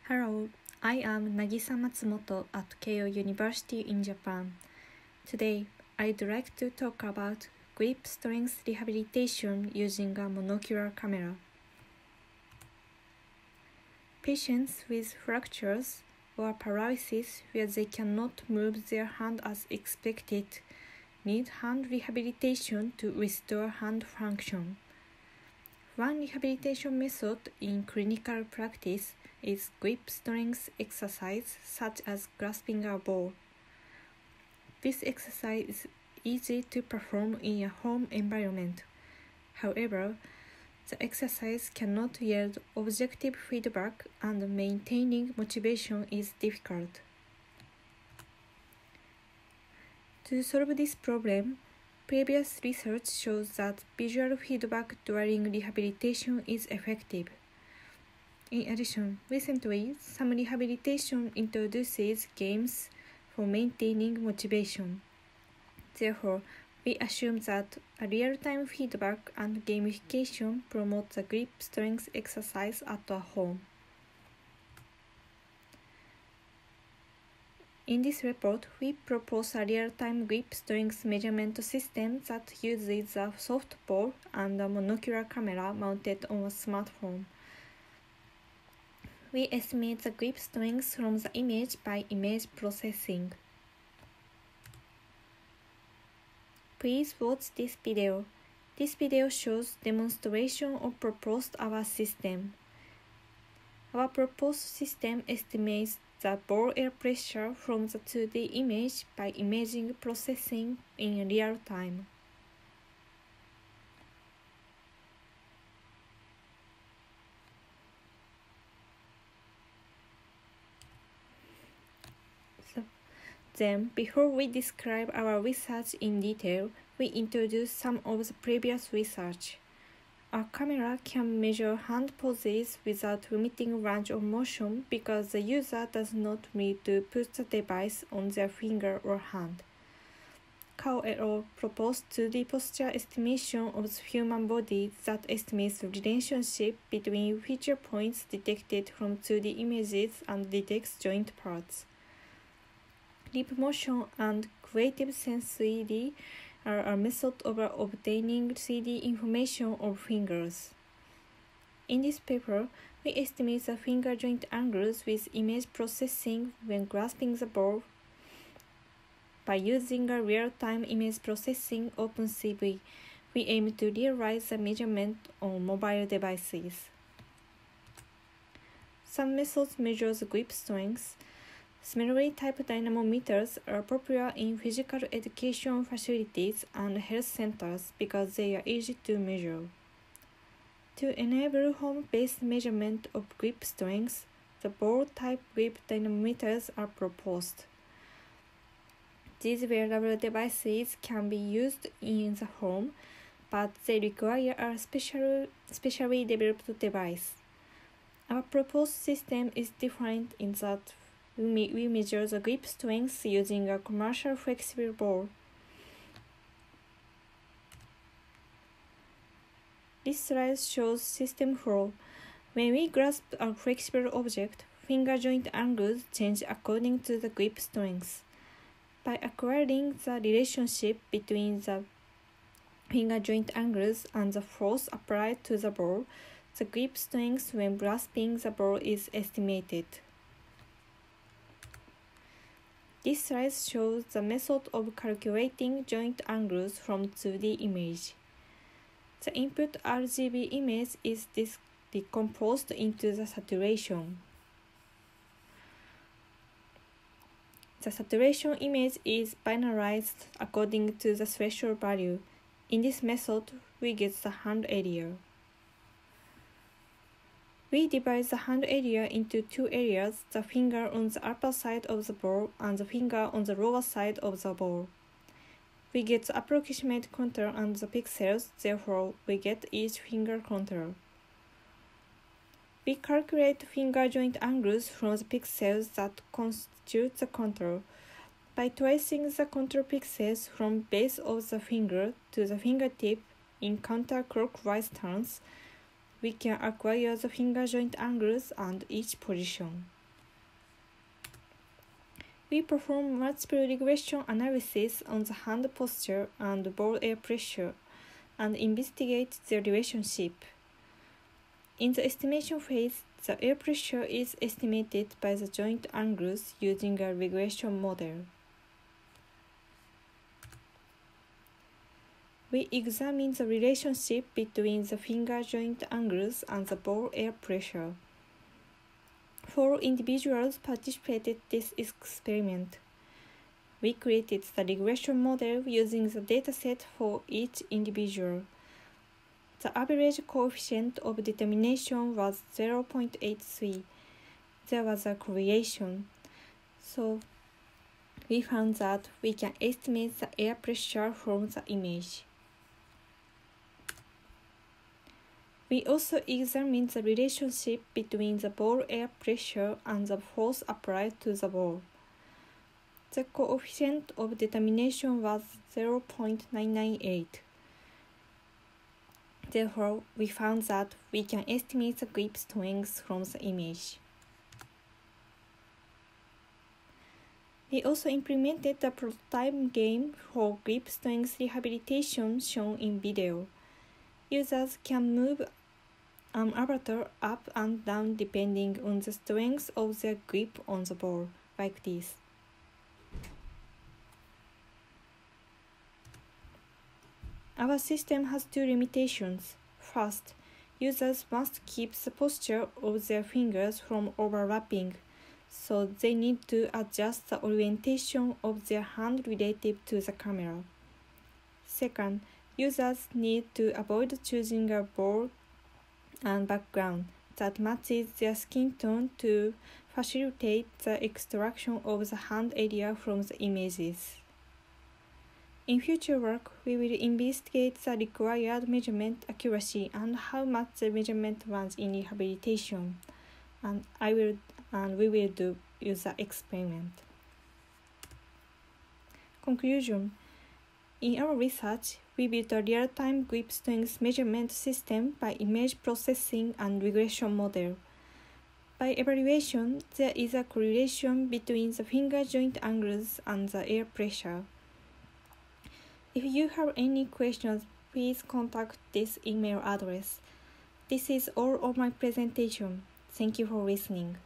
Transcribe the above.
Hello, I am Nagisa Matsumoto at Keio University in Japan. Today, I'd like to talk about grip strength rehabilitation using a monocular camera. Patients with fractures or paralysis where they cannot move their hand as expected need hand rehabilitation to restore hand function. One rehabilitation method in clinical practice is grip strength exercise such as grasping a ball. This exercise is easy to perform in a home environment. However, the exercise cannot yield objective feedback and maintaining motivation is difficult. To solve this problem, previous research shows that visual feedback during rehabilitation is effective. In addition, recently, some rehabilitation introduces games for maintaining motivation. Therefore, we assume that a real-time feedback and gamification promote the grip strength exercise at home. In this report, we propose a real-time grip strength measurement system that uses a softball and a monocular camera mounted on a smartphone. We estimate the grip strength from the image by image processing. Please watch this video. This video shows demonstration of proposed our system. Our proposed system estimates the ball air pressure from the 2D image by imaging processing in real time. Then, before we describe our research in detail, we introduce some of the previous research. Our camera can measure hand poses without limiting range of motion because the user does not need to put the device on their finger or hand. Kao et al. Proposed 2D posture estimation of the human body that estimates the relationship between feature points detected from 2D images and detects joint parts. Lip motion and creative sense 3D are a method of obtaining 3D information of fingers. In this paper, we estimate the finger joint angles with image processing when grasping the ball. By using a real-time image processing OpenCV, we aim to realize the measurement on mobile devices. Some methods measure the grip strength. Similarly, type dynamometers are popular in physical education facilities and health centers because they are easy to measure. To enable home-based measurement of grip strength, the ball-type grip dynamometers are proposed. These wearable devices can be used in the home, but they require a specially developed device. Our proposed system is different in that we measure the grip strength using a commercial flexible ball. This slide shows system flow. When we grasp a flexible object, finger joint angles change according to the grip strength. By acquiring the relationship between the finger joint angles and the force applied to the ball, the grip strength when grasping the ball is estimated. This slide shows the method of calculating joint angles from 2D image. The input RGB image is decomposed into the saturation. The saturation image is binarized according to the threshold value. In this method, we get the hand area. We divide the hand area into two areas, the finger on the upper side of the ball and the finger on the lower side of the ball. We get the approximate contour and the pixels, therefore we get each finger contour. We calculate finger joint angles from the pixels that constitute the contour. By tracing the contour pixels from base of the finger to the fingertip in counterclockwise turns, we can acquire the finger joint angles and each position. We perform multiple regression analysis on the hand posture and ball air pressure and investigate their relationship. In the estimation phase, the air pressure is estimated by the joint angles using a regression model. We examine the relationship between the finger joint angles and the ball air pressure. 4 individuals participated in this experiment. We created the regression model using the dataset for each individual. The average coefficient of determination was 0.83. There was a correlation, so we found that we can estimate the air pressure from the image. We also examined the relationship between the ball air pressure and the force applied to the ball. The coefficient of determination was 0.998. Therefore, we found that we can estimate the grip strength from the image. We also implemented the prototype game for grip strength rehabilitation shown in video. Users can move an avatar up and down depending on the strength of their grip on the ball, like this. Our system has 2 limitations. First, users must keep the posture of their fingers from overlapping, so they need to adjust the orientation of their hand relative to the camera. Second, users need to avoid choosing a ball and background that matches their skin tone to facilitate the extraction of the hand area from the images. In future work, we will investigate the required measurement accuracy and how much the measurement runs in rehabilitation, and we will do user experiment. Conclusion: in our research, we built a real-time grip strength measurement system by image processing and regression model. By evaluation, there is a correlation between the finger joint angles and the air pressure. If you have any questions, please contact this email address. This is all of my presentation. Thank you for listening.